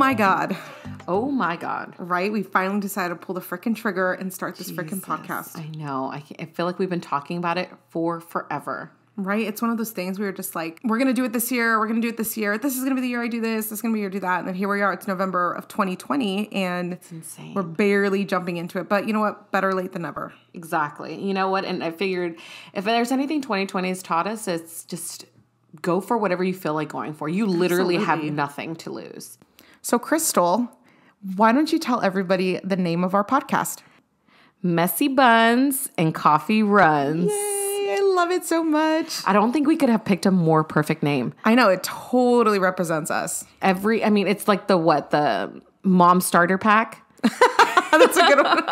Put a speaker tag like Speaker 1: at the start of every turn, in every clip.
Speaker 1: my God.
Speaker 2: Oh my God.
Speaker 1: Right? We finally decided to pull the frickin' trigger and start this frickin' podcast.
Speaker 2: I know. I feel like we've been talking about it for forever.
Speaker 1: Right? It's one of those things we were just like, we're going to do it this year. We're going to do it this year. This is going to be the year I do this. This is going to be the year I do that. And then here we are. It's November of 2020 and
Speaker 2: it's insane.
Speaker 1: We're barely jumping into it. But you know what? Better late than never.
Speaker 2: Exactly. You know what? And I figured if there's anything 2020 has taught us, it's just go for whatever you feel like going for. You literally have nothing to lose.
Speaker 1: So Crystal, why don't you tell everybody the name of our podcast?
Speaker 2: Messy Buns and Coffee Runs.
Speaker 1: Yay. I love it so much.
Speaker 2: I don't think we could have picked a more perfect name.
Speaker 1: I know. It totally represents us.
Speaker 2: It's like the mom starter pack.
Speaker 1: That's a good one.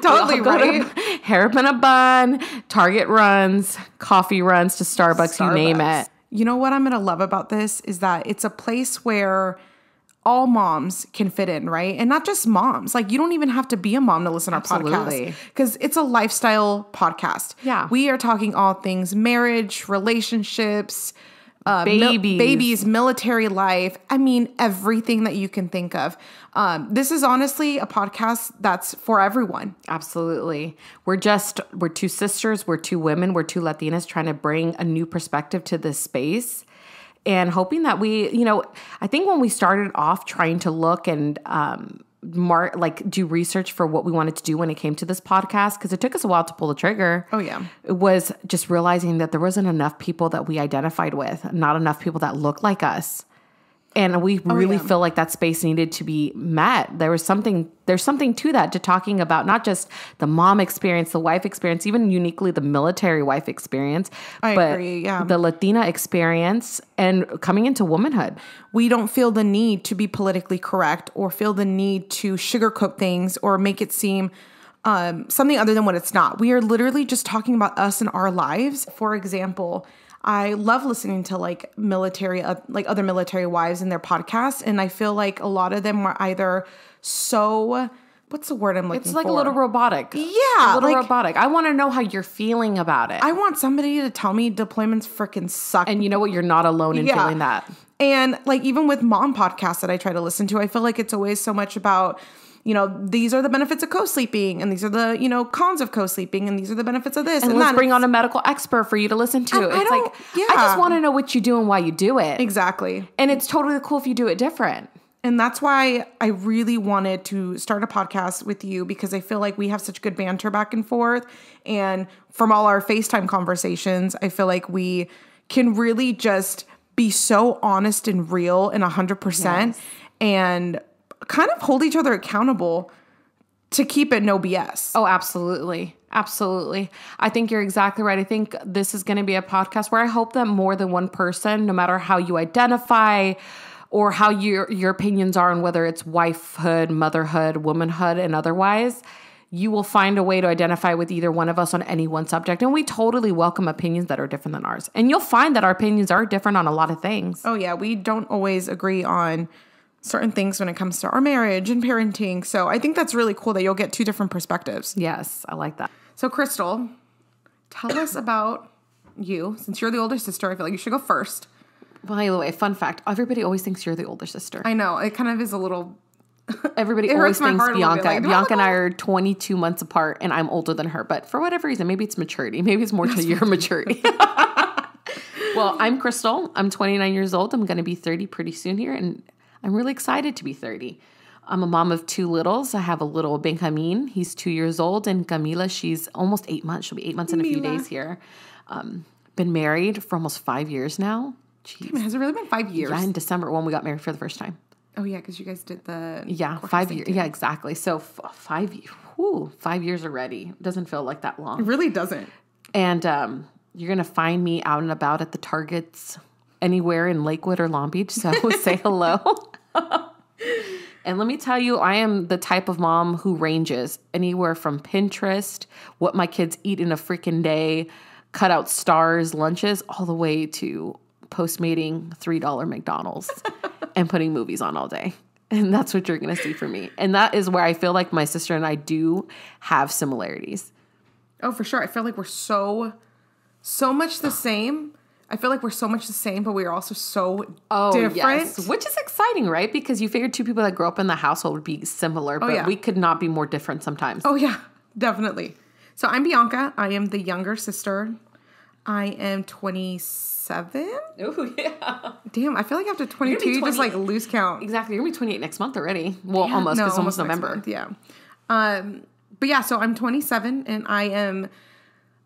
Speaker 1: Totally right.
Speaker 2: Hairpin a bun, Target runs, coffee runs to Starbucks, you name it.
Speaker 1: You know what I'm going to love about this is that it's a place where all moms can fit in, right? And not just moms. Like, you don't even have to be a mom to listen to our podcast. Because it's a lifestyle podcast.
Speaker 2: Yeah.
Speaker 1: We are talking all things marriage, relationships,
Speaker 2: babies,
Speaker 1: military life. I mean, everything that you can think of. This is honestly a podcast that's for everyone.
Speaker 2: Absolutely. We're two sisters. We're two women. We're two Latinas trying to bring a new perspective to this space. And hoping that I think when we started off trying to look and do research for what we wanted to do when it came to this podcast, because it took us a while to pull the trigger.
Speaker 1: Oh, yeah.
Speaker 2: It was just realizing that there wasn't enough people that we identified with, not enough people that looked like us. And we really feel like that space needed to be met. There's something to that, to talking about not just the mom experience, the wife experience, even uniquely the military wife experience, but the Latina experience and coming into womanhood.
Speaker 1: We don't feel the need to be politically correct or feel the need to sugarcoat things or make it seem something other than what it's not. We are literally just talking about us and our lives. For example, I love listening to military, other military wives and their podcasts. And I feel like a lot of them are either so, what's the word I'm looking for?
Speaker 2: It's like a little robotic.
Speaker 1: Yeah.
Speaker 2: A little robotic. I want to know how you're feeling about it.
Speaker 1: I want somebody to tell me deployments freaking suck.
Speaker 2: And you know what? You're not alone in feeling that.
Speaker 1: And even with mom podcasts that I try to listen to, I feel like it's always so much about, these are the benefits of co-sleeping and these are the, cons of co-sleeping and these are the benefits of this.
Speaker 2: And let's bring on a medical expert for you to listen to. I just want to know what you do and why you do it.
Speaker 1: Exactly.
Speaker 2: And it's totally cool if you do it different.
Speaker 1: And that's why I really wanted to start a podcast with you, because I feel like we have such good banter back and forth. And from all our FaceTime conversations, I feel like we can really just be so honest and real and 100% and kind of hold each other accountable to keep it no BS.
Speaker 2: Oh, absolutely. Absolutely. I think you're exactly right. I think this is going to be a podcast where I hope that more than one person, no matter how you identify or how your opinions are on whether it's wifehood, motherhood, womanhood, and otherwise, you will find a way to identify with either one of us on any one subject. And we totally welcome opinions that are different than ours. And you'll find that our opinions are different on a lot of things.
Speaker 1: Oh, yeah. We don't always agree on certain things when it comes to our marriage and parenting. So I think that's really cool that you'll get two different perspectives.
Speaker 2: Yes, I like that.
Speaker 1: So Crystal, tell us about you. Since you're the older sister, I feel like you should go first.
Speaker 2: By the way, fun fact, everybody always thinks you're the older sister.
Speaker 1: I know. It kind of is a little...
Speaker 2: Everybody always thinks Bianca. Bianca and I are 22 months apart and I'm older than her. But for whatever reason, maybe it's maturity. Maybe it's more to your maturity. Well, I'm Crystal. I'm 29 years old. I'm going to be 30 pretty soon here. And I'm really excited to be 30. I'm a mom of two littles. I have a little Benjamin. He's 2 years old. And Camila, she's almost 8 months. She'll be 8 months in a few days here. Been married for almost 5 years now.
Speaker 1: Jeez. Damn, has it really been 5 years?
Speaker 2: Yeah, in December when we got married for the first time.
Speaker 1: Oh, yeah, because you guys did the...
Speaker 2: Yeah, 5 years. Yeah, exactly. So 5 years already. Doesn't feel like that long.
Speaker 1: It really doesn't.
Speaker 2: And you're going to find me out and about at the Targets anywhere in Lakewood or Long Beach. So say hello. And let me tell you, I am the type of mom who ranges anywhere from Pinterest, what my kids eat in a freaking day, cut out stars, lunches, all the way to Postmating $3 McDonald's and putting movies on all day. And that's what you're going to see from me. And that is where I feel like my sister and I do have similarities.
Speaker 1: Oh, for sure. I feel like we're so much the same. I feel like we're so much the same, but we are also so different.
Speaker 2: Yes. Which is exciting. exciting, right? Because you figured two people that grew up in the household would be similar, but we could not be more different sometimes.
Speaker 1: Oh, yeah, definitely. So I'm Bianca. I am the younger sister. I am 27.
Speaker 2: Oh, yeah.
Speaker 1: Damn, I feel like after 22, you just like lose count.
Speaker 2: Exactly. You're going to be 28 next month already. Well, almost, because it's almost November.
Speaker 1: Month, yeah. But yeah, so I'm 27 and I am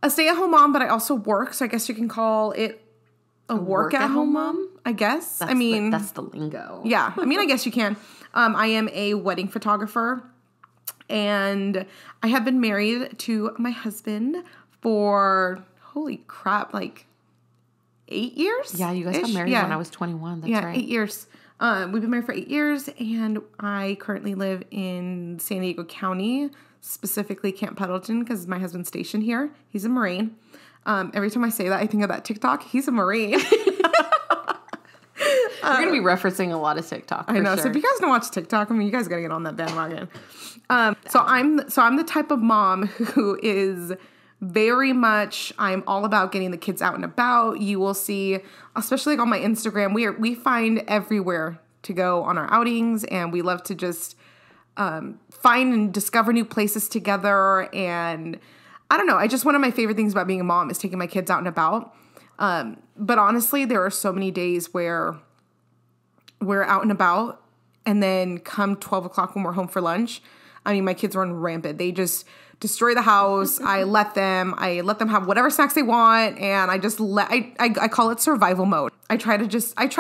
Speaker 1: a stay-at-home mom, but I also work. So I guess you can call it a work-at-home mom, I guess.
Speaker 2: That's the lingo.
Speaker 1: Yeah. I mean, I guess you can. I am a wedding photographer and I have been married to my husband for, holy crap, like 8 years?
Speaker 2: Yeah, you guys got married when I was 21. That's right.
Speaker 1: 8 years. We've been married for 8 years, and I currently live in San Diego County, specifically Camp Pendleton, because my husband's stationed here. He's a Marine. Every time I say that, I think of that TikTok. He's a Marine.
Speaker 2: We're going to be referencing a lot of TikTok.
Speaker 1: I know.
Speaker 2: Sure.
Speaker 1: So if you guys don't watch TikTok, I mean, you guys got to get on that bandwagon. So I'm the type of mom who is very much, I'm all about getting the kids out and about. You will see, especially like on my Instagram, we find everywhere to go on our outings, and we love to just find and discover new places together. And I don't know, one of my favorite things about being a mom is taking my kids out and about. But honestly, there are so many days where we're out and about, and then come 12 o'clock when we're home for lunch, I mean, my kids run rampant. They just destroy the house. I let them have whatever snacks they want, and I call it survival mode. I try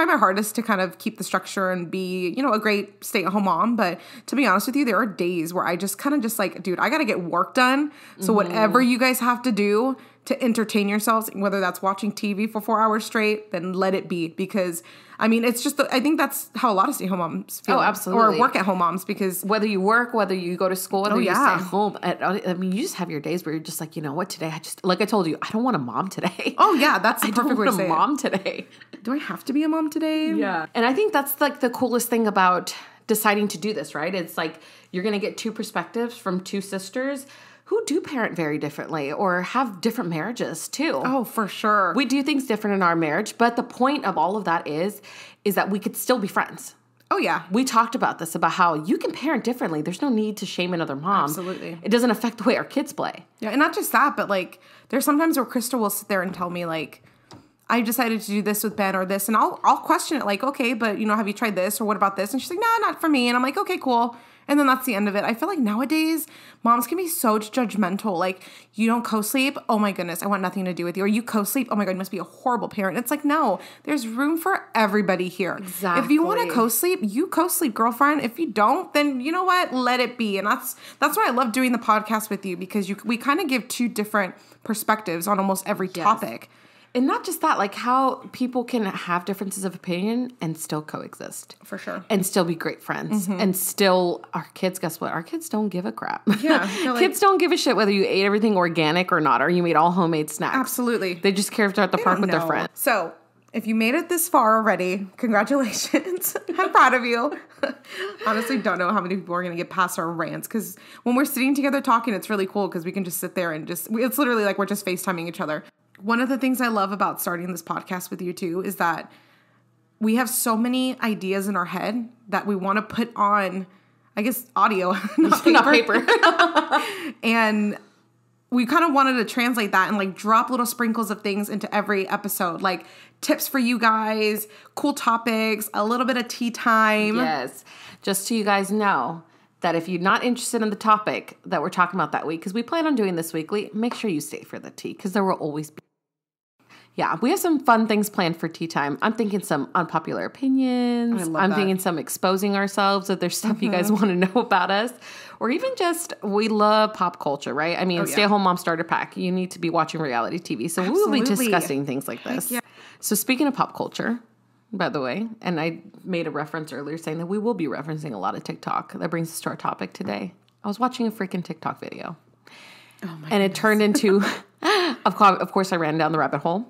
Speaker 1: my hardest to kind of keep the structure and be, a great stay-at-home mom, but to be honest with you, there are days where I just kind of just like, dude, I got to get work done. So whatever you guys have to do to entertain yourselves, whether that's watching TV for 4 hours straight, then let it be, because I mean, it's just, I think that's how a lot of stay-at-home moms feel.
Speaker 2: Oh, absolutely.
Speaker 1: Or work-at-home moms, because
Speaker 2: whether you work, whether you go to school, whether you stay home, I mean, you just have your days where you're just like, you know what, today like I told you, I don't want a mom today.
Speaker 1: Oh yeah, that's the perfect way to say it.
Speaker 2: I don't want a mom today.
Speaker 1: Do I have to be a mom today?
Speaker 2: Yeah. And I think that's like the coolest thing about deciding to do this, right? It's like you're going to get two perspectives from two sisters who do parent very differently or have different marriages too.
Speaker 1: Oh, for sure.
Speaker 2: We do things different in our marriage, but the point of all of that is that we could still be friends.
Speaker 1: Oh, yeah.
Speaker 2: We talked about this, about how you can parent differently. There's no need to shame another mom.
Speaker 1: Absolutely.
Speaker 2: It doesn't affect the way our kids play.
Speaker 1: Yeah, and not just that, but like there's sometimes where Crystal will sit there and tell me like, I decided to do this with Ben or this, and I'll question it like, okay, but have you tried this or what about this? And she's like, no, not for me. And I'm like, okay, cool. And then that's the end of it. I feel like nowadays moms can be so judgmental. Like, you don't co-sleep? Oh my goodness, I want nothing to do with you. Or you co-sleep? Oh my God, you must be a horrible parent. It's like, no, there's room for everybody here.
Speaker 2: Exactly.
Speaker 1: If you want to co-sleep, you co-sleep, girlfriend. If you don't, then you know what? Let it be. And that's why I love doing the podcast with you, because we kind of give two different perspectives on almost every topic.
Speaker 2: And not just that, like how people can have differences of opinion and still coexist.
Speaker 1: For sure.
Speaker 2: And still be great friends. Mm-hmm. And still, our kids, guess what? Our kids don't give a crap.
Speaker 1: Yeah.
Speaker 2: Kids don't give a shit whether you ate everything organic or not, or you made all homemade snacks.
Speaker 1: Absolutely.
Speaker 2: They just care if they're at the park with their friends.
Speaker 1: So, if you made it this far already, congratulations. I'm proud of you. Honestly, don't know how many people are going to get past our rants, because when we're sitting together talking, it's really cool because we can just sit there and it's literally like we're just FaceTiming each other. One of the things I love about starting this podcast with you too is that we have so many ideas in our head that we want to put on, I guess, audio, not paper. And we kind of wanted to translate that and like drop little sprinkles of things into every episode, like tips for you guys, cool topics, a little bit of tea time.
Speaker 2: Yes. Just so you guys know that if you're not interested in the topic that we're talking about that week, because we plan on doing this weekly, make sure you stay for the tea, because there will always be. Yeah, we have some fun things planned for tea time. I'm thinking some unpopular opinions. I'm thinking some exposing ourselves if there's stuff you guys want to know about us. Or even just, we love pop culture, right? I mean, stay-at-home mom starter pack. You need to be watching reality TV. So we will be discussing things like this. Yeah. So speaking of pop culture, by the way, and I made a reference earlier saying that we will be referencing a lot of TikTok. That brings us to our topic today. I was watching a freaking TikTok video. Oh my goodness. It turned into, of course, I ran down the rabbit hole.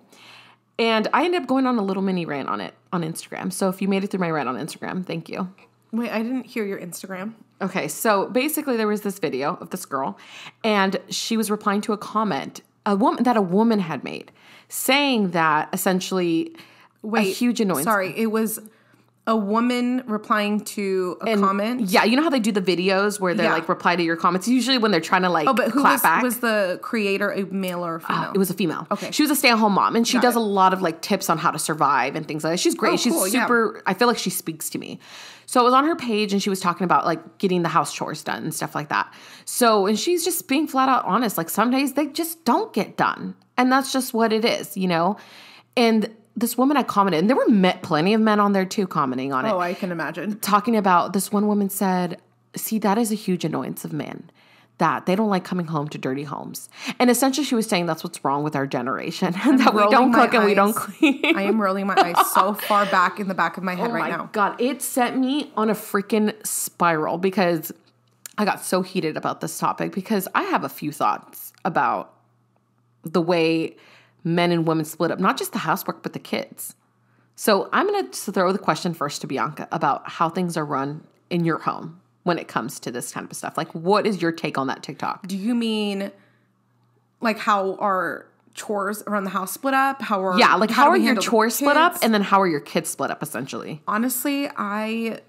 Speaker 2: And I ended up going on a little mini rant on it on Instagram. So if you made it through my rant on Instagram, thank you.
Speaker 1: Wait, I didn't hear your Instagram.
Speaker 2: Okay, so basically there was this video of this girl, and she was replying to a comment a woman had made, saying that essentially a huge annoyance.
Speaker 1: Sorry, it was a woman replying to a comment.
Speaker 2: Yeah, you know how they do the videos where they're like reply to your comments? Usually when they're trying to like
Speaker 1: but who
Speaker 2: clap back.
Speaker 1: was the creator a male or a female?
Speaker 2: It was a female.
Speaker 1: Okay.
Speaker 2: She was a stay-at-home mom, and she does a lot of like tips on how to survive and things like that. She's great. She's
Speaker 1: cool,
Speaker 2: super, I feel like she speaks to me. So I was on her page and she was talking about like getting the house chores done and stuff like that. So, and she's just being flat out honest. Like some days they just don't get done. And that's just what it is, you know? And this woman I commented, and there were plenty of men on there too commenting on it.
Speaker 1: Oh, I can imagine.
Speaker 2: Talking about, this one woman said, see, that is a huge annoyance of men, that they don't like coming home to dirty homes. And essentially she was saying that's what's wrong with our generation, and that we don't cook and we don't clean.
Speaker 1: I am rolling my eyes so far back in the back of my head right now.
Speaker 2: Oh my God, it sent me on a freaking spiral because I got so heated about this topic because I have a few thoughts about the way men and women split up, not just the housework, but the kids. So I'm going to throw the question first to Bianca about how things are run in your home when it comes to this kind of stuff. Like, what is your take on that TikTok?
Speaker 1: Do you mean like how our chores around the house split up? How are
Speaker 2: your chores split up, and then how are your kids split up essentially?
Speaker 1: Honestly, I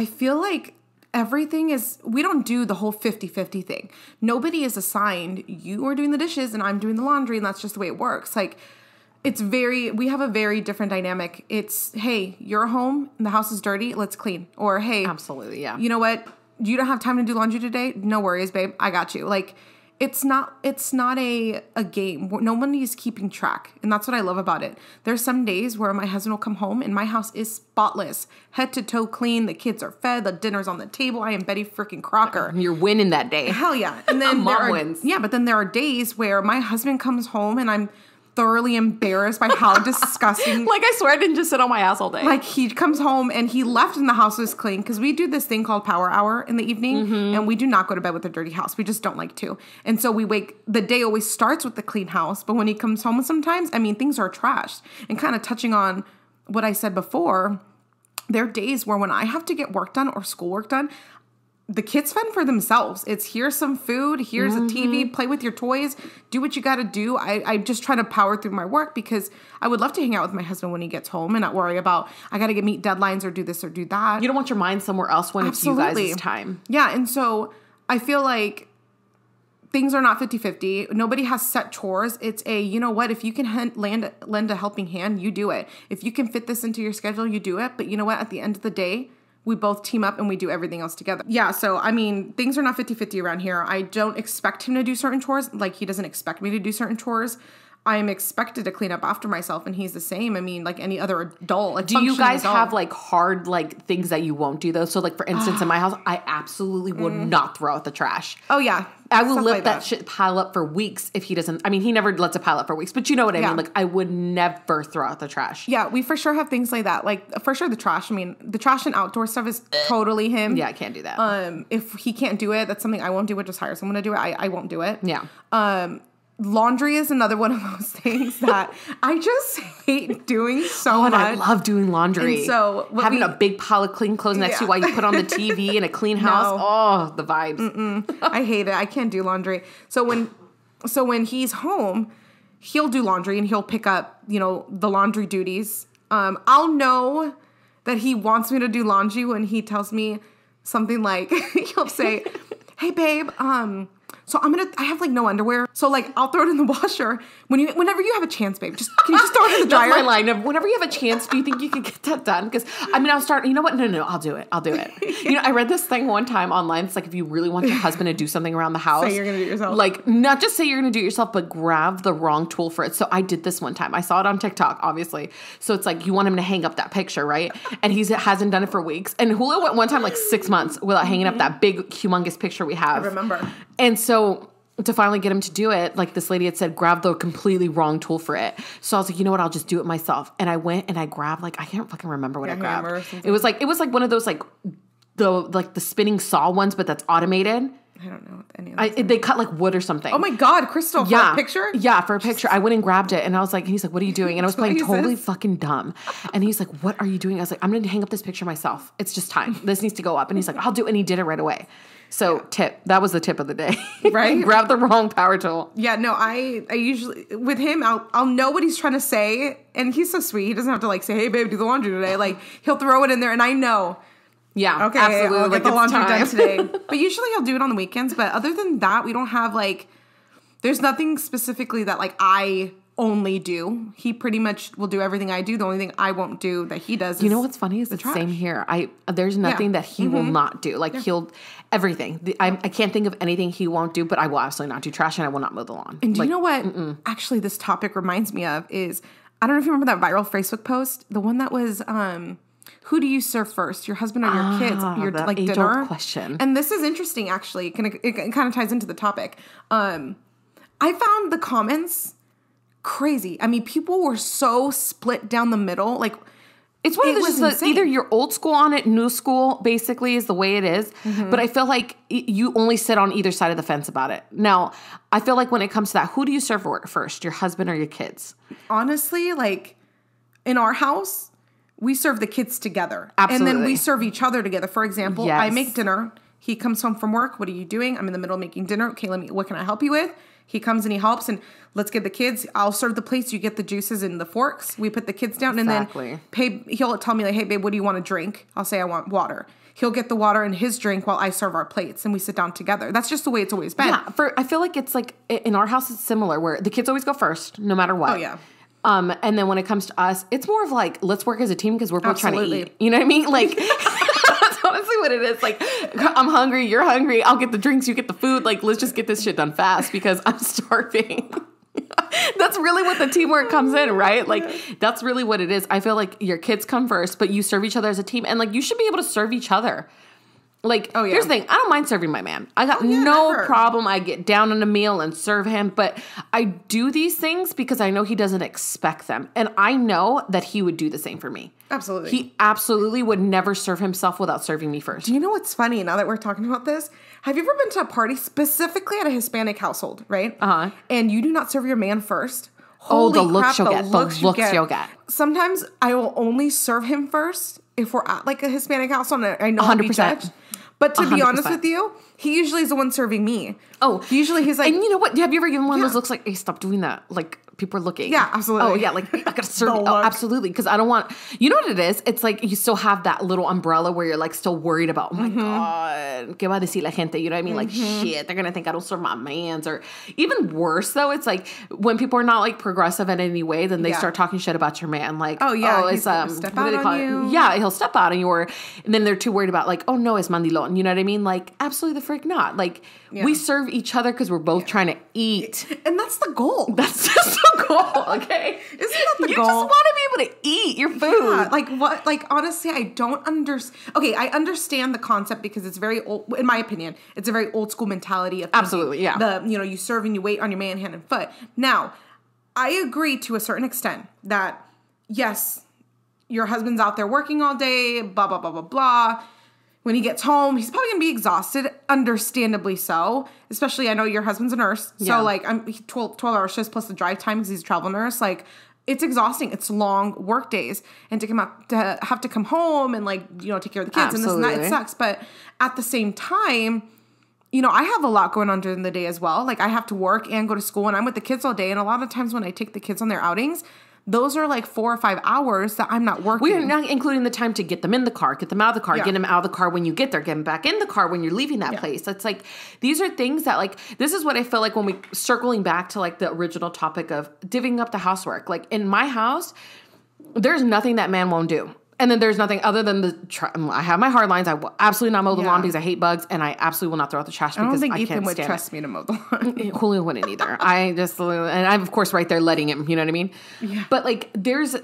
Speaker 1: feel like everything is, we don't do the whole 50-50 thing. Nobody is assigned, you are doing the dishes and I'm doing the laundry, and that's just the way it works. Like, we have a very different dynamic. It's, hey, you're home and the house is dirty, let's clean. Or, hey,
Speaker 2: absolutely, yeah.
Speaker 1: You know what? You don't have time to do laundry today? No worries, babe. I got you. Like, it's not a game. Nobody's keeping track. And that's what I love about it. There's some days where my husband will come home and my house is spotless. Head to toe clean. The kids are fed. The dinner's on the table. I am Betty freaking Crocker.
Speaker 2: You're winning that day.
Speaker 1: Hell yeah. And then
Speaker 2: Mom wins.
Speaker 1: Yeah, but then there are days where my husband comes home and I'm thoroughly embarrassed by how disgusting.
Speaker 2: Like, I swear I didn't just sit on my ass all day.
Speaker 1: Like, he comes home and he left and the house was clean, because we do this thing called power hour in the evening, and we do not go to bed with a dirty house. We just don't like to. And so the day always starts with the clean house, but when he comes home sometimes, I mean, things are trashed. And kind of touching on what I said before, there are days where when I have to get work done or schoolwork done, the kids fend for themselves. It's, here's some food, here's a TV, play with your toys, do what you got to do. I just try to power through my work because I would love to hang out with my husband when he gets home and not worry about, I got to meet deadlines or do this or do that.
Speaker 2: You don't want your mind somewhere else when
Speaker 1: Absolutely.
Speaker 2: It's you guys' time.
Speaker 1: Yeah, and so I feel like things are not 50-50. Nobody has set chores. It's you know what, if you can lend a helping hand, you do it. If you can fit this into your schedule, you do it. But you know what, at the end of the day, we both team up and we do everything else together. Yeah, so, I mean, things are not 50-50 around here. I don't expect him to do certain chores. Like, he doesn't expect me to do certain chores. I am expected to clean up after myself, and he's the same. I mean, like any other adult. Like,
Speaker 2: do you guys have, like, hard, like, things that you won't do, though? So, like, for instance, in my house, I absolutely will not throw out the trash.
Speaker 1: Oh, yeah.
Speaker 2: I will let that shit pile up for weeks if he doesn't. I mean, he never lets it pile up for weeks, but you know what I mean? Like, I would never throw out the trash.
Speaker 1: Yeah, we for sure have things like that. Like, for sure, the trash. I mean, the trash and outdoor stuff is totally him.
Speaker 2: Yeah, I can't do that.
Speaker 1: If he can't do it, that's something I won't do it. Just hire someone to do it. I won't do it.
Speaker 2: Yeah.
Speaker 1: Laundry is another one of those things that I just hate doing so much.
Speaker 2: I love doing laundry.
Speaker 1: And so
Speaker 2: having a big pile of clean clothes next to you while you put on the TV in a clean house. Oh, the vibes.
Speaker 1: I hate it. I can't do laundry. So when he's home, he'll do laundry and he'll pick up, you know, the laundry duties. I'll know that he wants me to do laundry when he tells me something like, he'll say, hey babe, so I have like no underwear. So like I'll throw it in the washer whenever you have a chance, babe. Can you just throw it in the dryer?
Speaker 2: That's my line of whenever you have a chance, do you think you can get that done? Because I mean, I'll start, you know what? No, I'll do it. You know, I read this thing one time online. It's like, if you really want your husband to do something around the house.
Speaker 1: Say you're going to do it yourself.
Speaker 2: Like, not just say you're going to do it yourself, but grab the wrong tool for it. So I did this one time. I saw it on TikTok, obviously. So it's like, you want him to hang up that picture, right? And he hasn't done it for weeks. And Julio went one time like 6 months without hanging up that big, humongous picture we have.
Speaker 1: I remember.
Speaker 2: And so to finally get him to do it, like this lady had said, grab the completely wrong tool for it. So I was like, you know what? I'll just do it myself. And I went and I grabbed, like, I can't fucking remember what I grabbed. It was like one of those, like the spinning saw ones, but that's automated.
Speaker 1: I don't know what any of those
Speaker 2: they cut like wood or something.
Speaker 1: Oh my God, Crystal, for a picture?
Speaker 2: Yeah, for a picture. I went and grabbed it and I was like, and he's like, what are you doing? And I was playing totally fucking dumb. And he's like, what are you doing? I was like, I'm going to hang up this picture myself. It's just time. This needs to go up. And he's like, I'll do it. And he did it right away. So tip, that was the tip of the day.
Speaker 1: Right?
Speaker 2: Grab the wrong power tool.
Speaker 1: Yeah, no, I usually, with him, I'll know what he's trying to say. And he's so sweet. He doesn't have to like say, hey, babe, do the laundry today. Like, he'll throw it in there and I know.
Speaker 2: Yeah,
Speaker 1: Okay,
Speaker 2: absolutely.
Speaker 1: I'll get the laundry done today.
Speaker 2: But
Speaker 1: But usually he'll do it on the weekends. But other than that, we don't have like, there's nothing specifically that like I only do. He pretty much will do everything I do. The only thing I won't do that he does is,
Speaker 2: you know what's funny is the same here. There's nothing that he will not do. Like he'll everything. I can't think of anything he won't do, but I will absolutely not do trash and I will not mow the lawn.
Speaker 1: And do you know what actually this topic reminds me of is, I don't know if you remember that viral Facebook post, the one that was, who do you serve first, your husband or your kids? Your like dinner
Speaker 2: question.
Speaker 1: And this is interesting actually. It kind of ties into the topic. I found the comments crazy. I mean, people were so split down the middle. Like,
Speaker 2: it's one of those, either you're old school on it, new school basically is the way it is. But I feel like you only sit on either side of the fence about it. Now, I feel like when it comes to that, who do you serve first, your husband or your kids?
Speaker 1: Honestly, like in our house, we serve the kids together.
Speaker 2: Absolutely.
Speaker 1: And then we serve each other together. For example, I make dinner. He comes home from work. What are you doing? I'm in the middle of making dinner. Okay, what can I help you with? He comes and he helps, and let's get the kids. I'll serve the plates. You get the juices and the forks. We put the kids down, and then he'll tell me like, "Hey, babe, what do you want to drink?" I'll say I want water. He'll get the water and his drink while I serve our plates, and we sit down together. That's just the way it's always been.
Speaker 2: Yeah, I feel like it's like in our house, it's similar where the kids always go first, no matter what.
Speaker 1: Oh yeah.
Speaker 2: And then when it comes to us, it's more of like, let's work as a team because we're both trying to eat. You know what I mean? Like, that's honestly what it is. Like, I'm hungry, you're hungry, I'll get the drinks, you get the food. Like, let's just get this shit done fast because I'm starving. That's really what the teamwork comes in, right? Like, that's really what it is. I feel like your kids come first, but you serve each other as a team. And, like, you should be able to serve each other. Like, here's the thing. I don't mind serving my man. I got no problem. I get down on a meal and serve him. But I do these things because I know he doesn't expect them. And I know that he would do the same for me.
Speaker 1: Absolutely.
Speaker 2: He absolutely would never serve himself without serving me first.
Speaker 1: Do you know what's funny now that we're talking about this? Have you ever been to a party specifically at a Hispanic household, right?
Speaker 2: Uh-huh.
Speaker 1: And you do not serve your man first?
Speaker 2: Holy crap, the looks you'll get.
Speaker 1: Sometimes I will only serve him first if we're at like a Hispanic household and I know I'll be judged. But to be honest with you, he usually is the one serving me.
Speaker 2: Oh.
Speaker 1: Usually he's like...
Speaker 2: And you know what? Have you ever given one of those looks like, hey, stop doing that? Like, people are looking.
Speaker 1: Yeah, absolutely.
Speaker 2: Oh, yeah, like, I gotta serve you. Oh, absolutely. Because I don't want... You know what it is? It's like you still have that little umbrella where you're like still worried about, oh my God, ¿qué va a decir la gente? You know what I mean? Like, shit, they're gonna think I don't serve my mans. Or even worse, though, it's like when people are not like progressive in any way, then they start talking shit about your man. Like,
Speaker 1: he's step out on you.
Speaker 2: Yeah, he'll step out on you. And then they're too worried about like, oh no, it's mandilon. You know what I mean? Like, absolutely the frick not. Like, we serve each other because we're both trying to eat.
Speaker 1: And that's the goal.
Speaker 2: That's just the goal, okay?
Speaker 1: Isn't that the
Speaker 2: you
Speaker 1: goal?
Speaker 2: You just want to be able to eat your food.
Speaker 1: Yeah, like what? Like, honestly, I don't understand. Okay, I understand the concept because it's very old, in my opinion, it's a very old school mentality of
Speaker 2: absolutely, yeah.
Speaker 1: You serve and you wait on your man hand and foot. Now, I agree to a certain extent that, yes, your husband's out there working all day, blah, blah, blah, blah, blah. When he gets home, he's probably going to be exhausted, understandably so. Especially, I know your husband's a nurse. So, like, I'm 12-hour shifts plus the drive time because he's a travel nurse. Like, it's exhausting. It's long work days. And to have to come home and, like, take care of the kids. Absolutely. And this and that, it sucks. But at the same time, I have a lot going on during the day as well. Like, I have to work and go to school, and I'm with the kids all day. And a lot of times when I take the kids on their outings, those are like 4 or 5 hours that I'm not working.
Speaker 2: We're not including the time to get them in the car, get them out of the car, get them out of the car when you get there, get them back in the car when you're leaving that place. It's like, these are things that like, this is what I feel like when we circling back to like the original topic of divvying up the housework. Like in my house, there's nothing that man won't do. And then there's nothing other than I have my hard lines. I will absolutely not mow the lawn because I hate bugs, and I absolutely will not throw out the trash because I can't stand it. I don't think Ethan would trust
Speaker 1: me to mow the lawn.
Speaker 2: Julio wouldn't either. And I'm of course right there letting him. You know what I mean?
Speaker 1: Yeah.
Speaker 2: But like there's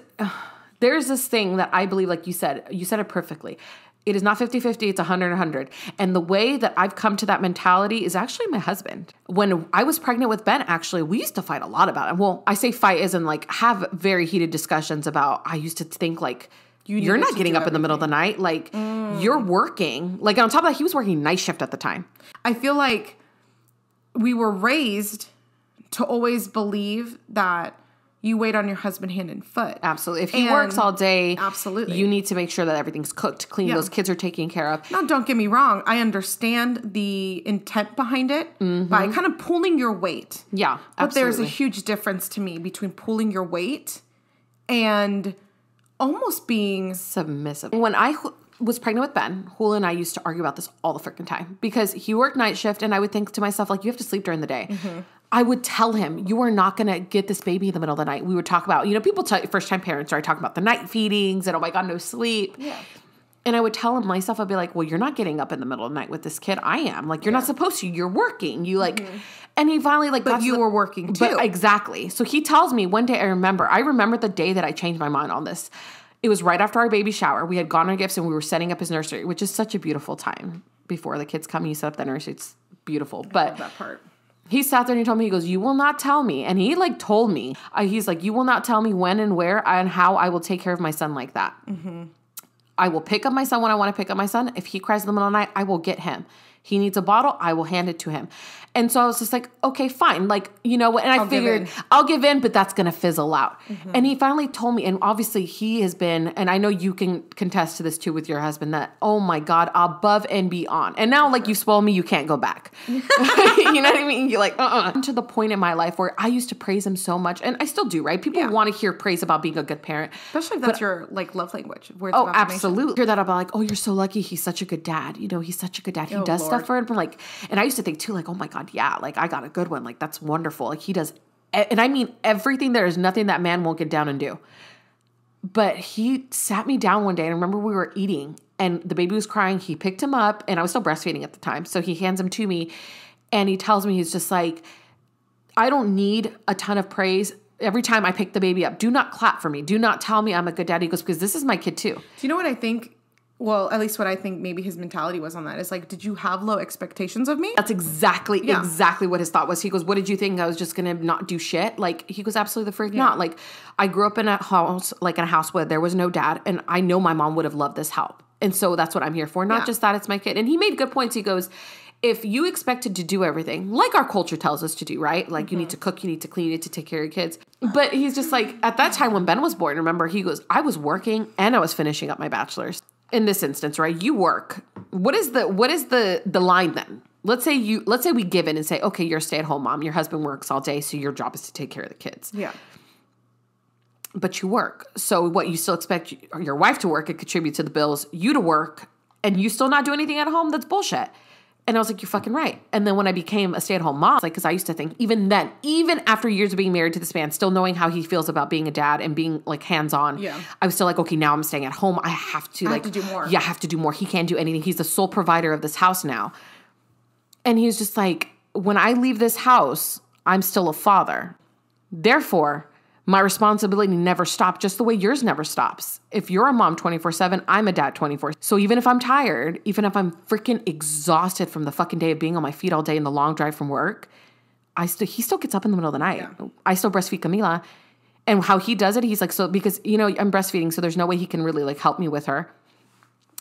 Speaker 2: this thing that I believe, like you said it perfectly. It is not 50-50, it's 100-100. And the way that I've come to that mentality is actually my husband. When I was pregnant with Ben, actually, we used to fight a lot about it. Well, I say fight as in like have very heated discussions about, I used to think like, you're not getting up in the middle of the night. Like, you're working. Like, on top of that, he was working night shift at the time.
Speaker 1: I feel like we were raised to always believe that you wait on your husband hand and foot.
Speaker 2: Absolutely. If he works all day,
Speaker 1: absolutely,
Speaker 2: you need to make sure that everything's cooked, clean, those kids are taken care of.
Speaker 1: Now, don't get me wrong. I understand the intent behind it by kind of pulling your weight.
Speaker 2: Yeah, absolutely.
Speaker 1: But there's a huge difference to me between pulling your weight and almost being
Speaker 2: submissive. When I was pregnant with Ben, Hula and I used to argue about this all the freaking time because he worked night shift and I would think to myself, like, you have to sleep during the day. I would tell him, you are not going to get this baby in the middle of the night. We would talk about, people tell first-time parents are talking about the night feedings and, oh my God, no sleep.
Speaker 1: Yeah.
Speaker 2: And I would tell him myself, I'd be like, well, you're not getting up in the middle of the night with this kid. I am. Like, you're not supposed to. You're working. You like, and he finally like,
Speaker 1: but you were working too.
Speaker 2: But exactly. So he tells me one day, I remember the day that I changed my mind on this. It was right after our baby shower. We had gotten our gifts and we were setting up his nursery, which is such a beautiful time before the kids come. You set up the nursery. It's beautiful. But
Speaker 1: I love that part.
Speaker 2: He sat there and he told me, he goes, you will not tell me. And he like told me, he's like, you will not tell me when and where and how I will take care of my son like that. I will pick up my son when I want to pick up my son. If he cries in the middle of the night, I will get him. He needs a bottle, I will hand it to him. And so I was just like, okay, fine. Like, and I figured I'll give in, but that's going to fizzle out. And he finally told me, and obviously he has been, and I know you can contest to this too with your husband, that, oh my God, above and beyond. And now like you spoil me, you can't go back. You know what I mean? You're like, To the point in my life where I used to praise him so much, and I still do, right? People want to hear praise about being a good parent.
Speaker 1: Especially if that's your like love language. Words
Speaker 2: of affirmation. Absolutely. Hear that about like, oh, you're so lucky. He's such a good dad. He's such a good dad. He does stuff for him. Like, and I used to think too, like, oh my God, yeah, like I got a good one. Like that's wonderful. Like he does, and I mean everything. There is nothing that man won't get down and do. But he sat me down one day, and I remember we were eating, and the baby was crying. He picked him up, and I was still breastfeeding at the time, so he hands him to me, and he tells me, he's just like, I don't need a ton of praise. Every time I pick the baby up, do not clap for me. Do not tell me I'm a good daddy. He goes, because this is my kid too.
Speaker 1: Do you know what I think? Well, at least what I think maybe his mentality was on that is like, did you have low expectations of me?
Speaker 2: That's exactly what his thought was. He goes, what did you think? I was just going to not do shit? Like, he goes, absolutely the freak not. Like, I grew up in a house where there was no dad, and I know my mom would have loved this help. And so that's what I'm here for. Not just that, it's my kid. And he made good points. He goes, if you expected to do everything, like our culture tells us to do, right? Like, you need to cook, you need to clean, you need to take care of your kids. But he's just like, at that time when Ben was born, remember, he goes, I was working and I was finishing up my bachelor's. In this instance, right? You work. What is the line then? Let's say we give in and say, okay, you're a stay-at-home mom. Your husband works all day, so your job is to take care of the kids.
Speaker 1: Yeah.
Speaker 2: But you work. So what, you still expect your wife to work and contribute to the bills, you to work, and you still not do anything at home? That's bullshit. And I was like, you're fucking right. And then when I became a stay-at-home mom, like, because I used to think, even then, even after years of being married to this man, still knowing how he feels about being a dad and being like hands-on, I was still like, okay, now I'm staying at home. I have to do more. Yeah, I have to do more. He can't do anything. He's the sole provider of this house now. And he was just like, when I leave this house, I'm still a father. Therefore, my responsibility never stopped, just the way yours never stops. If you're a mom 24/7, I'm a dad 24. So even if I'm tired, even if I'm freaking exhausted from the fucking day of being on my feet all day and the long drive from work, he still gets up in the middle of the night. Yeah. I still breastfeed Camila. And how he does it, he's like, so because, I'm breastfeeding, so there's no way he can really like help me with her.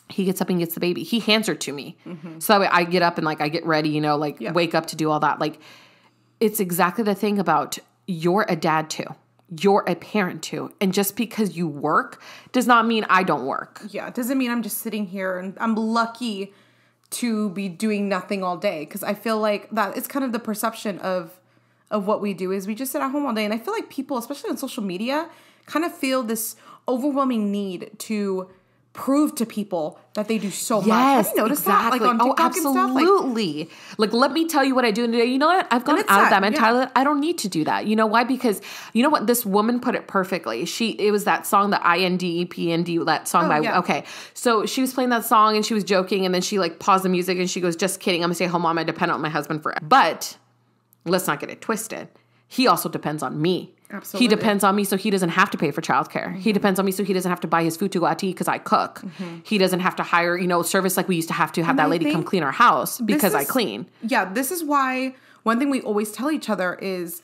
Speaker 2: He gets up and gets the baby. He hands her to me. So that way I get up and like I get ready, wake up to do all that. Like, it's exactly the thing about you're a dad too. You're a parent too. And just because you work does not mean I don't work.
Speaker 1: Yeah, it doesn't mean I'm just sitting here and I'm lucky to be doing nothing all day. Because I feel like that it's kind of the perception of what we do is we just sit at home all day. And I feel like people, especially on social media, kind of feel this overwhelming need to prove to people that they do so much. Have you noticed that? Like on TikTok
Speaker 2: absolutely.
Speaker 1: And stuff?
Speaker 2: Like, let me tell you what I do today. You know what? I've gone out of that mentality. I don't need to do that. You know why? Because you know what? This woman put it perfectly. It was that song, the INDEPND, that song okay. So she was playing that song and she was joking, and then she like paused the music and she goes, just kidding. I'm gonna stay home mom. I depend on my husband forever. But let's not get it twisted. He also depends on me.
Speaker 1: Absolutely.
Speaker 2: He depends on me so he doesn't have to pay for childcare. He depends on me so he doesn't have to buy his food to go out to eat because I cook. He doesn't have to hire, service like we used to have that lady come clean our house because I clean.
Speaker 1: Yeah, this is why one thing we always tell each other is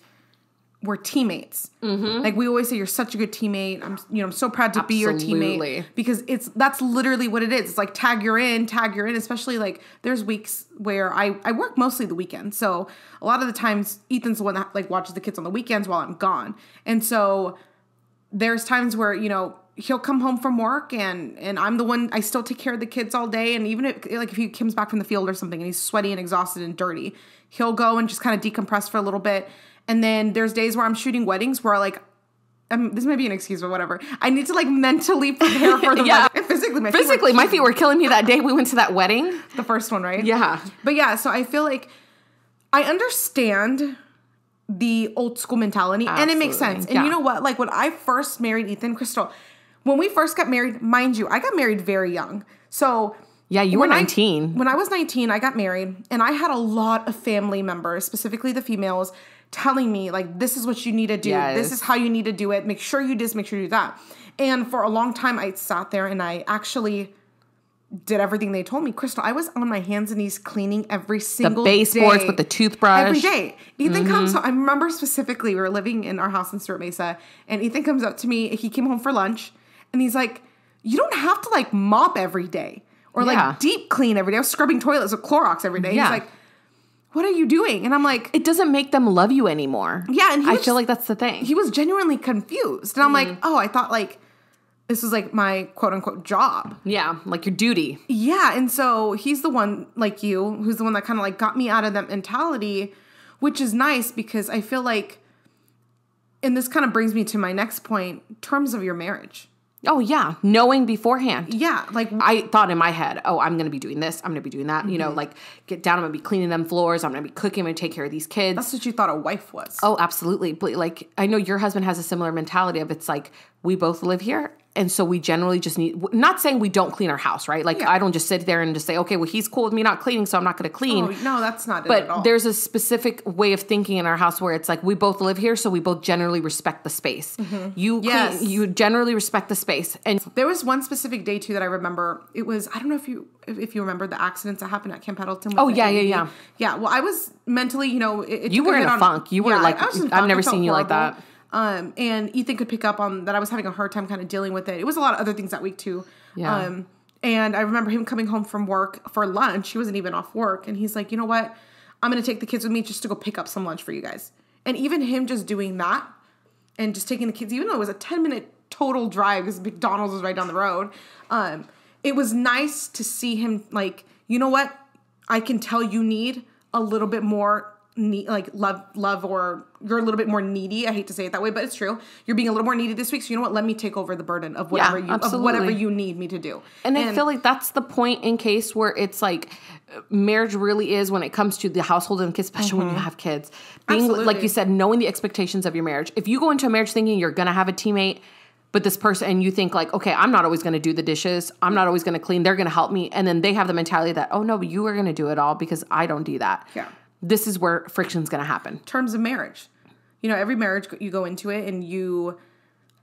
Speaker 1: we're teammates. Like we always say, you're such a good teammate. I'm so proud to be your teammate, because that's literally what it is. It's like tag you're in, especially like there's weeks where I work mostly the weekend. So a lot of the times Ethan's the one that like watches the kids on the weekends while I'm gone. And so there's times where, he'll come home from work and I'm the one, I still take care of the kids all day. And even if he comes back from the field or something and he's sweaty and exhausted and dirty, he'll go and just kind of decompress for a little bit. And then there's days where I'm shooting weddings where like, this may be an excuse or whatever, I need to like mentally prepare for the wedding. And physically,
Speaker 2: my feet were killing me that day we went to that wedding.
Speaker 1: The first one, right?
Speaker 2: Yeah.
Speaker 1: But yeah, so I feel like I understand the old school mentality. Absolutely. And it makes sense. And you know what? Like when I first married Ethan, Crystal, when we first got married, mind you, I got married very young. So
Speaker 2: yeah, you were 19.
Speaker 1: When I was 19, I got married and I had a lot of family members, specifically the females, telling me like, this is what you need to do. Yes. This is how you need to do it. Make sure you this, make sure you do that. And for a long time, I sat there and I actually did everything they told me. Crystal, I was on my hands and knees cleaning every single day. The baseboards
Speaker 2: with the toothbrush.
Speaker 1: Every day. Ethan comes home. I remember specifically, we were living in our house in Stuart Mesa, and Ethan comes up to me. He came home for lunch, and he's like, you don't have to like mop every day or like deep clean every day. I was scrubbing toilets with Clorox every day. Yeah. He's like, what are you doing? And I'm like,
Speaker 2: it doesn't make them love you anymore.
Speaker 1: Yeah. And
Speaker 2: I feel like that's the thing.
Speaker 1: He was genuinely confused. And I'm like, oh, I thought like this was like my quote unquote job.
Speaker 2: Yeah. Like your duty.
Speaker 1: Yeah. And so he's the one like you, who's the one that kind of like got me out of that mentality, which is nice because I feel like, and this kind of brings me to my next point, terms of your marriage.
Speaker 2: Oh, yeah. Knowing beforehand.
Speaker 1: Yeah. Like
Speaker 2: I thought in my head, oh, I'm going to be doing this. I'm going to be doing that. Like get down. I'm going to be cleaning them floors. I'm going to be cooking. I'm going to take care of these kids.
Speaker 1: That's what you thought a wife was.
Speaker 2: Oh, absolutely. But like, I know your husband has a similar mentality of it's like, we both live here. And so we generally just need, not saying we don't clean our house, right? Like I don't just sit there and just say, okay, well, he's cool with me not cleaning, so I'm not going to clean.
Speaker 1: Oh, no, that's not it
Speaker 2: but
Speaker 1: at all.
Speaker 2: There's a specific way of thinking in our house where it's like, we both live here, so we both generally respect the space. You generally respect the space. And
Speaker 1: there was one specific day too that I remember. It was, I don't know if you remember the accidents that happened at Camp Pendleton.
Speaker 2: Yeah.
Speaker 1: Yeah, well, I was mentally,
Speaker 2: you were in a funk. You were like, I've never seen you like that.
Speaker 1: And Ethan could pick up on that I was having a hard time kind of dealing with it. It was a lot of other things that week too. Yeah. And I remember him coming home from work for lunch. He wasn't even off work. And he's like, you know what? I'm going to take the kids with me just to go pick up some lunch for you guys. And even him just doing that and just taking the kids, even though it was a 10-minute total drive because McDonald's was right down the road. It was nice to see him like, you know what? I can tell you need a little bit more like love, or you're a little bit more needy. I hate to say it that way, but it's true. You're being a little more needy this week. So you know what? Let me take over the burden of whatever you need me to do.
Speaker 2: And I feel like that's the point in case where it's like marriage really is when it comes to the household and kids, especially when you have kids. Being, like you said, knowing the expectations of your marriage. If you go into a marriage thinking you're going to have a teammate, but this person, and you think like, okay, I'm not always going to do the dishes. I'm not always going to clean. They're going to help me. And then they have the mentality that, oh no, but you are going to do it all because I don't do that.
Speaker 1: Yeah.
Speaker 2: This is where friction's going to happen.
Speaker 1: Terms of marriage. Every marriage, you go into it and you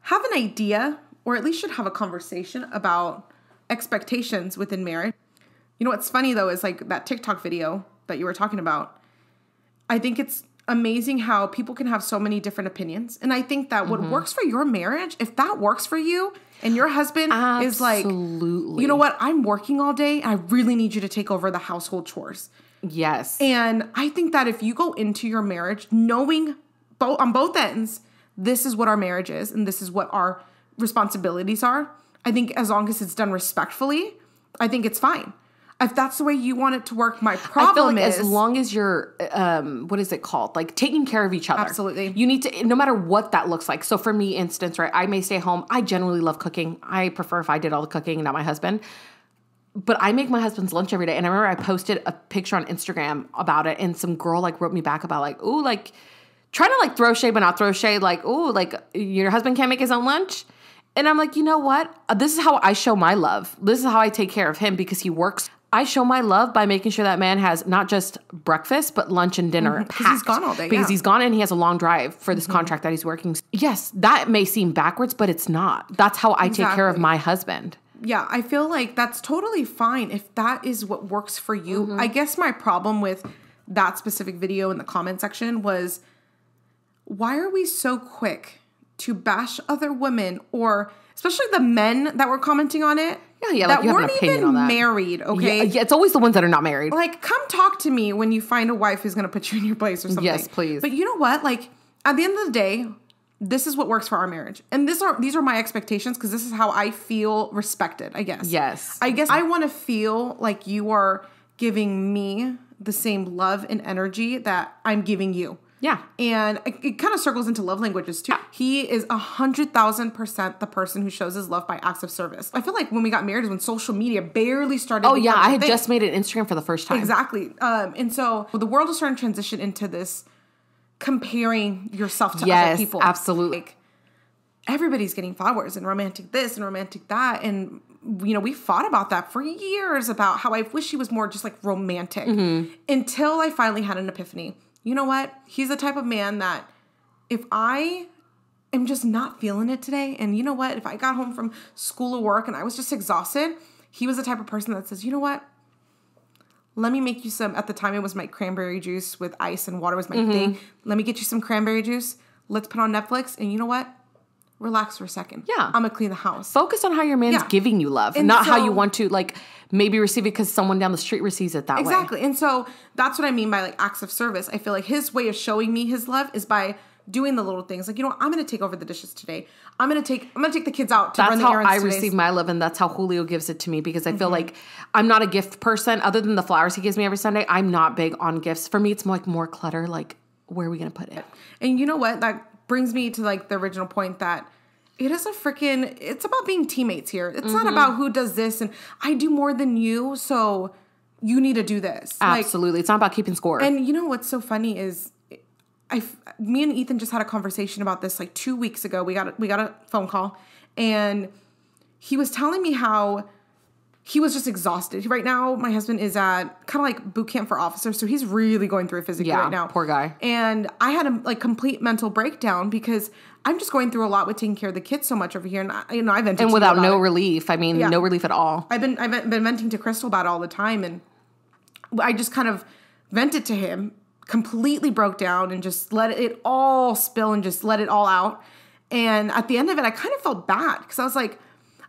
Speaker 1: have an idea, or at least should have a conversation about expectations within marriage. What's funny though is like that TikTok video that you were talking about. I think it's amazing how people can have so many different opinions. And I think that what works for your marriage, if that works for you and your husband is like, you know what, I'm working all day. I really need you to take over the household chores.
Speaker 2: Yes.
Speaker 1: And I think that if you go into your marriage knowing on both ends, this is what our marriage is and this is what our responsibilities are, I think as long as it's done respectfully, I think it's fine. If that's the way you want it to work, my problem is...
Speaker 2: as long as you're, what is it called? Like taking care of each other.
Speaker 1: Absolutely.
Speaker 2: You need to, no matter what that looks like. So for me, instance, right, I may stay home. I generally love cooking. I prefer if I did all the cooking and not my husband. But I make my husband's lunch every day. And I remember I posted a picture on Instagram about it. And some girl like wrote me back about like, ooh, like trying to like throw shade, but not throw shade. Like, ooh, like your husband can't make his own lunch. And I'm like, you know what? This is how I show my love. This is how I take care of him because he works. I show my love by making sure that man has not just breakfast, but lunch and dinner.
Speaker 1: Because he's gone all day.
Speaker 2: Because he's gone and he has a long drive for this contract that he's working. Yes, that may seem backwards, but it's not. That's how I take care of my husband.
Speaker 1: Yeah, I feel like that's totally fine if that is what works for you. I guess my problem with that specific video in the comment section was why are we so quick to bash other women, or especially the men that were commenting on it?
Speaker 2: Yeah,
Speaker 1: that
Speaker 2: like you have an
Speaker 1: weren't
Speaker 2: opinion
Speaker 1: even
Speaker 2: on that.
Speaker 1: married, okay?
Speaker 2: Yeah, it's always the ones that are not married.
Speaker 1: Like, come talk to me when you find a wife who's going to put you in your place or something.
Speaker 2: Yes, please.
Speaker 1: But you know what? Like, at the end of the day, this is what works for our marriage. And these are my expectations, because this is how I feel respected, I guess.
Speaker 2: Yes.
Speaker 1: I guess I want to feel like you are giving me the same love and energy that I'm giving you.
Speaker 2: Yeah.
Speaker 1: And it kind of circles into love languages too. He is 100,000% the person who shows his love by acts of service. I feel like when we got married is when social media barely started.
Speaker 2: Oh yeah, I had just made an Instagram for the first time.
Speaker 1: Exactly. And so the world is starting to transition into this comparing yourself to other people.
Speaker 2: Yes, absolutely.
Speaker 1: Like, everybody's getting flowers and romantic this and romantic that. And, you know, we fought about that for years, about how I wish he was more just like romantic, until I finally had an epiphany. You know what? He's the type of man that if I am just not feeling it today, and you know what? If I got home from school or work and I was just exhausted, he was the type of person that says, you know what? Let me make you some, at the time it was my cranberry juice with ice and water was my thing. Let me get you some cranberry juice. Let's put on Netflix. And you know what? Relax for a second.
Speaker 2: Yeah.
Speaker 1: I'm going to clean the house.
Speaker 2: Focus on how your man's giving you love, and not how you want to, like, maybe receive it because someone down the street receives it that way.
Speaker 1: Exactly. And so that's what I mean by, like, acts of service. I feel like his way of showing me his love is by doing the little things. Like, you know what? I'm going to take over the dishes today. I'm going to take the kids out to run the errands today.
Speaker 2: That's how I receive my love, and that's how Julio gives it to me, because I feel like I'm not a gift person. Other than the flowers he gives me every Sunday, I'm not big on gifts. For me, it's more like more clutter. Like, where are we going to put it?
Speaker 1: And you know what? That brings me to, like, the original point that it's about being teammates here. It's not about who does this and I do more than you, so you need to do this.
Speaker 2: Absolutely. It's not about keeping score.
Speaker 1: And you know what's so funny is me and Ethan just had a conversation about this like 2 weeks ago. We got a phone call, and he was telling me how he was just exhausted. Right now, my husband is at kind of like boot camp for officers, so he's really going through it physically right now.
Speaker 2: Poor guy.
Speaker 1: And I had a like complete mental breakdown because I'm just going through a lot with taking care of the kids so much over here, and I vented
Speaker 2: and without no relief. I mean, no relief at all.
Speaker 1: I've been venting to Crystal about it all the time, and I just kind of vented to him, completely broke down, and just let it all spill and just let it all out. And at the end of it, I kind of felt bad because I was like,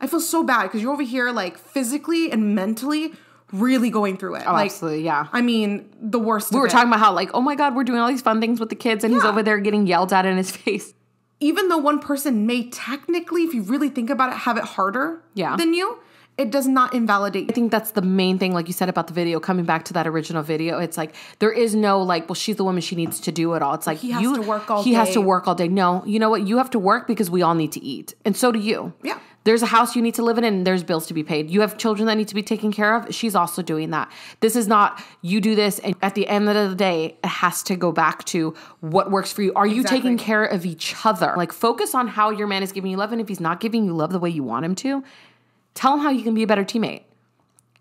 Speaker 1: I feel so bad because you're over here like physically and mentally really going through it.
Speaker 2: Oh,
Speaker 1: like,
Speaker 2: absolutely, yeah.
Speaker 1: I mean, the worst.
Speaker 2: We were talking about how like, oh my God, we're doing all these fun things with the kids, and he's over there getting yelled at in his face.
Speaker 1: Even though one person may technically, if you really think about it, have it harder than you, it does not invalidate.
Speaker 2: I think that's the main thing, like you said about the video, coming back to that original video. It's like, there is no like, well, she's the woman, she needs to do it all. It's like,
Speaker 1: he has to work all day.
Speaker 2: He has to work all day. No, you know what? You have to work because we all need to eat. And so do you.
Speaker 1: Yeah.
Speaker 2: There's a house you need to live in, and there's bills to be paid. You have children that need to be taken care of. She's also doing that. This is not, you do this, and at the end of the day, it has to go back to what works for you. Are you taking care of each other? Like, focus on how your man is giving you love, and if he's not giving you love the way you want him to, tell him how you can be a better teammate.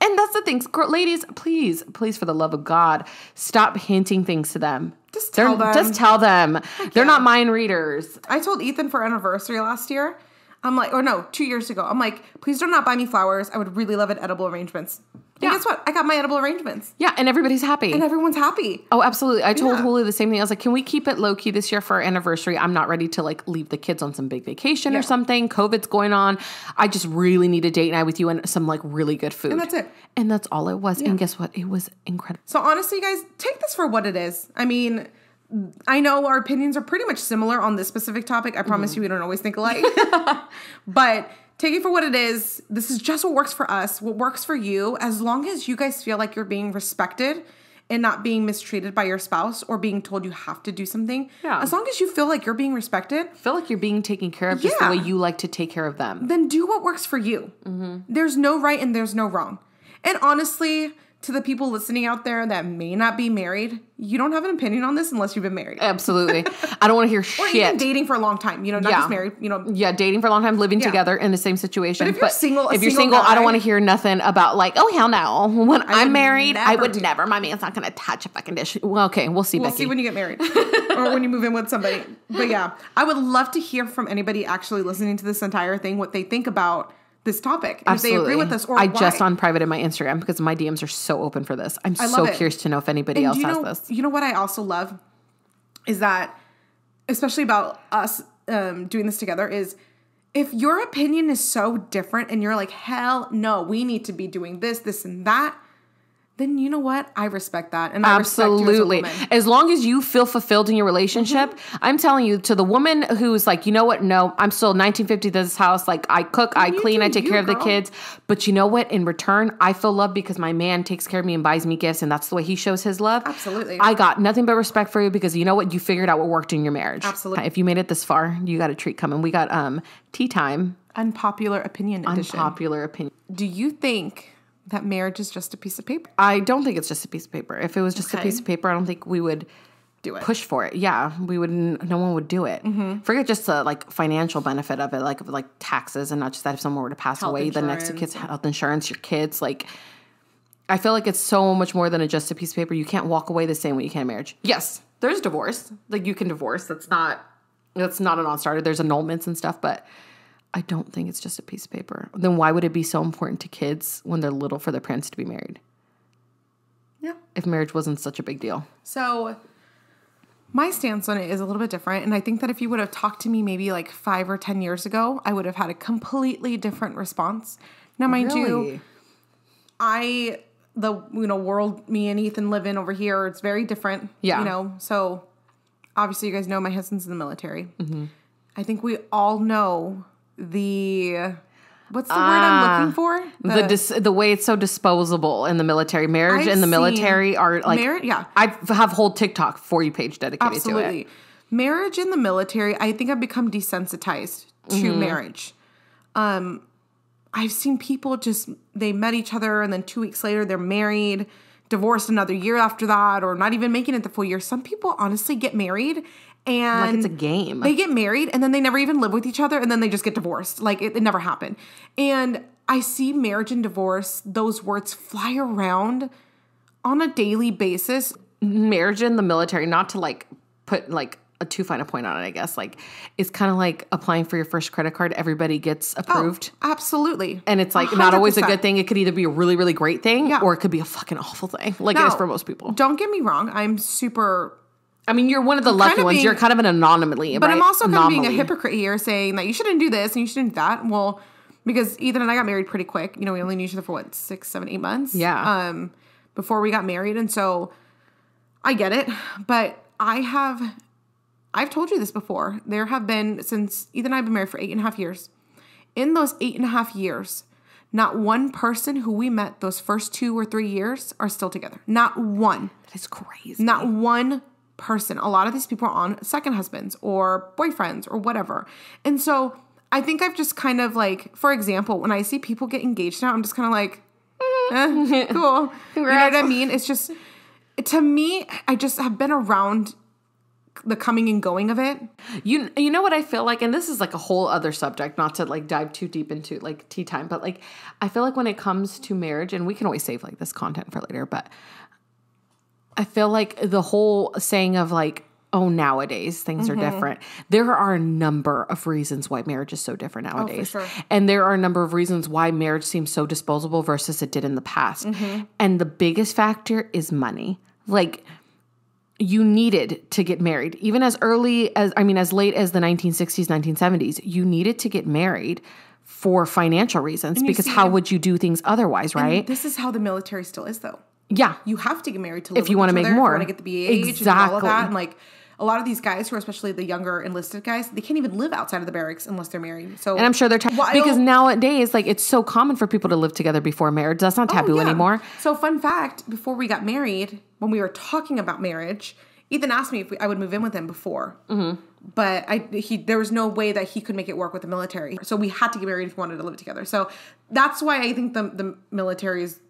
Speaker 2: And that's the thing. Ladies, please, for the love of God, stop hinting things to them.
Speaker 1: Just tell
Speaker 2: them. They're not mind readers.
Speaker 1: I told Ethan for anniversary last year, I'm like, 2 years ago, I'm like, please do not buy me flowers. I would really love it, edible arrangements. And guess what? I got my edible arrangements.
Speaker 2: Yeah, and everybody's happy.
Speaker 1: And everyone's happy.
Speaker 2: Oh, absolutely. I told Julio the same thing. I was like, can we keep it low-key this year for our anniversary? I'm not ready to like leave the kids on some big vacation or something. COVID's going on. I just really need a date night with you and some like really good food.
Speaker 1: And that's it.
Speaker 2: And that's all it was. Yeah. And guess what? It was incredible.
Speaker 1: So honestly, guys, take this for what it is. I mean, I know our opinions are pretty much similar on this specific topic. I promise you we don't always think alike. But take it for what it is. This is just what works for us, what works for you. As long as you guys feel like you're being respected and not being mistreated by your spouse or being told you have to do something. Yeah. As long as you feel like you're being respected.
Speaker 2: Feel like you're being taken care of just the way you like to take care of them.
Speaker 1: Then do what works for you. There's no right and there's no wrong. And honestly, to the people listening out there that may not be married, you don't have an opinion on this unless you've been married.
Speaker 2: Absolutely. I don't want to hear shit.
Speaker 1: Or even dating for a long time, not just married,
Speaker 2: Yeah, dating for a long time, living together in the same situation.
Speaker 1: But if you're single,
Speaker 2: guy, I don't want to hear nothing about like, oh, hell no. When I'm married, I would never. My man's not going to touch a fucking dish. Well, okay, we'll see, Becky.
Speaker 1: We'll see when you get married. Or when you move in with somebody. But yeah, I would love to hear from anybody actually listening to this entire thing, what they think about this topic. And
Speaker 2: absolutely.
Speaker 1: If they agree with us or
Speaker 2: I
Speaker 1: why.
Speaker 2: just unprivated my Instagram because my DMs are so open for this. I'm so curious to know if anybody else has this.
Speaker 1: You know what I also love is that especially about us doing this together, is if your opinion is so different and you're like, hell no, we need to be doing this, this, and that, then you know what? I respect that. And I
Speaker 2: Absolutely.
Speaker 1: respect you as a woman.
Speaker 2: As long as you feel fulfilled in your relationship, I'm telling you, to the woman who's like, you know what? No, I'm still 1950 this house. Like, I cook, I clean, I take care of the kids. But you know what? In return, I feel loved because my man takes care of me and buys me gifts, and that's the way he shows his love.
Speaker 1: Absolutely.
Speaker 2: I got nothing but respect for you because you know what? You figured out what worked in your marriage.
Speaker 1: Absolutely.
Speaker 2: If you made it this far, you got a treat coming. We got tea time.
Speaker 1: Unpopular opinion edition.
Speaker 2: Unpopular opinion.
Speaker 1: Do you think that marriage is just a piece of paper?
Speaker 2: I don't think it's just a piece of paper. If it was just a piece of paper, I don't think we would
Speaker 1: do it.
Speaker 2: Push for it. Yeah, we wouldn't. No one would do it. Forget just the like financial benefit of it, like taxes, and not just that. If someone were to pass away, the next kid's health insurance, your kids. Like, I feel like it's so much more than just a piece of paper. You can't walk away the same way you can in marriage. Yes, there's divorce. Like, you can divorce. That's not a non-starter. There's annulments and stuff, but I don't think it's just a piece of paper. Then why would it be so important to kids when they're little for their parents to be married?
Speaker 1: Yeah.
Speaker 2: If marriage wasn't such a big deal.
Speaker 1: So my stance on it is a little bit different. And I think that if you would have talked to me maybe like 5 or 10 years ago, I would have had a completely different response. Now, mind you, the world me and Ethan live in over here, it's very different.
Speaker 2: Yeah.
Speaker 1: So obviously you guys know my husband's in the military. I think we all know what's the word I'm looking for?
Speaker 2: The way it's so disposable in the military. Marriage in the military are like... I have a whole TikTok For You page dedicated to it.
Speaker 1: Marriage in the military, I think I've become desensitized to marriage. I've seen people they met each other and then 2 weeks later they're married, divorced another year after that, or not even making it the full year. Some people honestly get married and
Speaker 2: like it's a game.
Speaker 1: They get married and then they never even live with each other and then they just get divorced. Like it never happened. And I see marriage and divorce, those words fly around on a daily basis.
Speaker 2: Marriage in the military, not to like put like a too fine a point on it, I guess, like it's kind of like applying for your first credit card. Everybody gets approved.
Speaker 1: Oh, absolutely.
Speaker 2: And it's like 100%. Not always a good thing. It could either be a really, really great thing or it could be a fucking awful thing. Like it is for most people.
Speaker 1: Don't get me wrong.
Speaker 2: You're one of the lucky ones. You're kind of an anomaly,
Speaker 1: but right? I'm also kind of being a hypocrite here, saying that you shouldn't do this and you shouldn't do that. Well, because Ethan and I got married pretty quick. We only knew each other for 6, 7, 8 months.
Speaker 2: Yeah.
Speaker 1: Before we got married, and so I get it. But I've told you this before. There have been, since Ethan and I have been married for 8.5 years. In those 8.5 years, not one person who we met those first 2 or 3 years are still together. Not one.
Speaker 2: That is crazy.
Speaker 1: Not one person. A lot of these people are on second husbands or boyfriends or whatever. And so I think I've just kind of like, for example, when I see people get engaged now, I'm just kind of like, cool. You know what I mean? It's just, to me, I just have been around the coming and going of it.
Speaker 2: You know what I feel like, and this is like a whole other subject, not to like dive too deep into like tea time, but like I feel like when it comes to marriage, and we can always save like this content for later, but I feel like the whole saying of like, oh, nowadays things are different. There are a number of reasons why marriage is so different nowadays.
Speaker 1: Oh, for sure.
Speaker 2: And there are a number of reasons why marriage seems so disposable versus it did in the past. And the biggest factor is money. Like, you needed to get married. Even as late as the 1960s, 1970s, you needed to get married for financial reasons, because how would you do things otherwise, right?
Speaker 1: And this is how the military still is, though.
Speaker 2: Yeah.
Speaker 1: You have to get married to live
Speaker 2: if you want to make more.
Speaker 1: If you want to get the BAH and all of that. And like a lot of these guys who are especially the younger enlisted guys, they can't even live outside of the barracks unless they're married. So,
Speaker 2: and I'm sure they're because nowadays, like, it's so common for people to live together before marriage. That's not taboo anymore.
Speaker 1: So fun fact, before we got married, when we were talking about marriage, Ethan asked me if I would move in with him before. But there was no way that he could make it work with the military. So we had to get married if we wanted to live together. So that's why I think the military is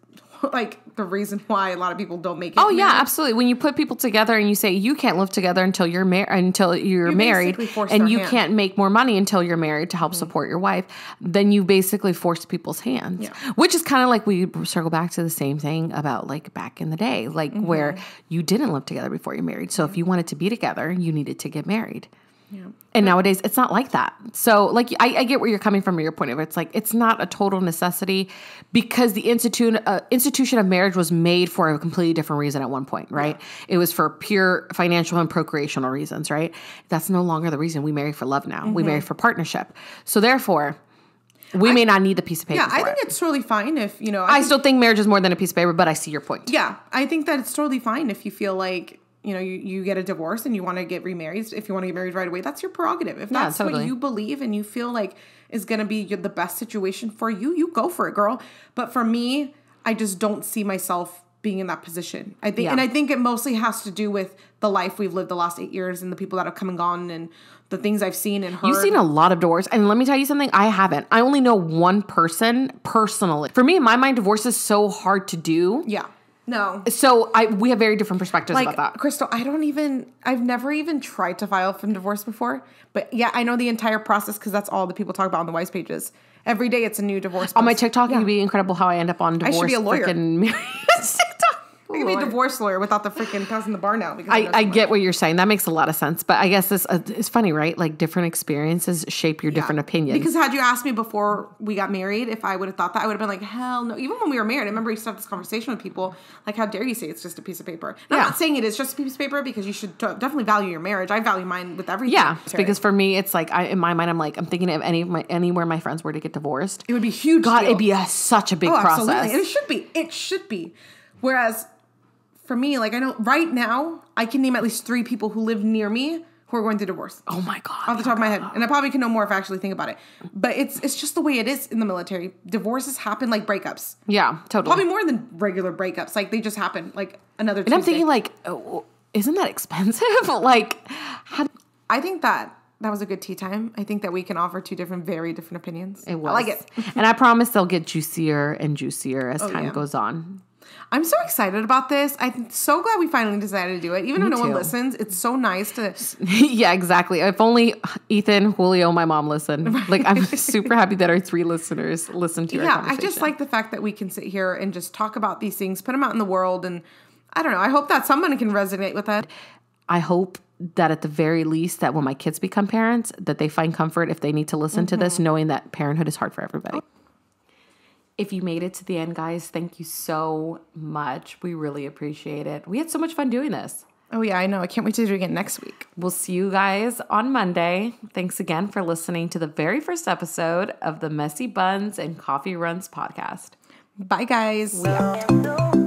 Speaker 1: like the reason why a lot of people don't make it.
Speaker 2: Oh yeah, absolutely. When you put people together and you say you can't live together until you're married, and you can't make more money until you're married to help support your wife, then you basically force people's hands. Yeah. Which is kind of like we circle back to the same thing about like back in the day, like where you didn't live together before you're married. So if you wanted to be together, you needed to get married. And nowadays, it's not like that. So, like, I get where you're coming from, your point of it. It's like, it's not a total necessity because the institution of marriage was made for a completely different reason at one point, right? Yeah. It was for pure financial and procreational reasons, right? That's no longer the reason. We marry for love now. We marry for partnership. So, therefore, we may not need the piece of paper.
Speaker 1: Yeah, I think it's totally fine if, you know.
Speaker 2: I still think marriage is more than a piece of paper, but I see your point.
Speaker 1: Yeah, I think that it's totally fine if you feel like, you know, you get a divorce and you want to get remarried. If you want to get married right away, that's your prerogative. If that's what you believe and you feel like is going to be the best situation for you, you go for it, girl. But for me, I just don't see myself being in that position. I think, and I think it mostly has to do with the life we've lived the last 8 years and the people that have come and gone and the things I've seen and heard.
Speaker 2: You've seen a lot of divorce. And let me tell you something. I haven't. I only know one person personally. For me, in my mind, divorce is so hard to do.
Speaker 1: Yeah. No.
Speaker 2: So we have very different perspectives about that.
Speaker 1: Crystal, I've never even tried to file for divorce before. But yeah, I know the entire process because that's all the people talk about on the Wise pages. Every day it's a new divorce post.
Speaker 2: On my TikTok, it would be incredible how I end up on divorce.
Speaker 1: I should be a lawyer.
Speaker 2: TikTok.
Speaker 1: I could be a divorce lawyer without the freaking passing the bar now. Because
Speaker 2: I get what you're saying. That makes a lot of sense. But I guess it's funny, right? Like different experiences shape your different opinions.
Speaker 1: Because had you asked me before we got married, if I would have thought that, I would have been like, hell no. Even when we were married, I remember we used to have this conversation with people. Like, how dare you say it's just a piece of paper? I'm not saying it is just a piece of paper because you should definitely value your marriage. I value mine with everything.
Speaker 2: Yeah, because for me, it's like, in my mind, I'm thinking of anywhere my friends were to get divorced.
Speaker 1: It would be huge.
Speaker 2: God, it'd be such a big process.
Speaker 1: Absolutely. And it should be. It should be. Whereas for me, like I know right now, I can name at least 3 people who live near me who are going through divorce.
Speaker 2: Oh my God.
Speaker 1: Off the top of my head. And I probably can know more if I actually think about it. But it's just the way it is in the military. Divorces happen like breakups.
Speaker 2: Yeah, totally.
Speaker 1: Probably more than regular breakups. Like they just happen like another Tuesday.
Speaker 2: And I'm thinking like, isn't that expensive? Like,
Speaker 1: I think that was a good tea time. I think that we can offer 2 very different opinions.
Speaker 2: It was.
Speaker 1: I like it.
Speaker 2: And I promise they'll get juicier and juicier as time goes on.
Speaker 1: I'm so excited about this. I'm so glad we finally decided to do it. Even if no one listens, it's so nice to...
Speaker 2: Yeah, exactly. If only Ethan, Julio, my mom listened. Right. Like, I'm super happy that our 3 listeners listened to our conversation.
Speaker 1: I just like the fact that we can sit here and just talk about these things, put them out in the world, and I don't know. I hope that someone can resonate with that.
Speaker 2: I hope that at the very least that when my kids become parents, that they find comfort if they need to listen to this, knowing that parenthood is hard for everybody. If you made it to the end, guys, thank you so much. We really appreciate it. We had so much fun doing this.
Speaker 1: Oh, yeah, I know. I can't wait to do it again next week.
Speaker 2: We'll see you guys on Monday. Thanks again for listening to the very first episode of the Messy Buns and Coffee Runs podcast.
Speaker 1: Bye, guys. We out.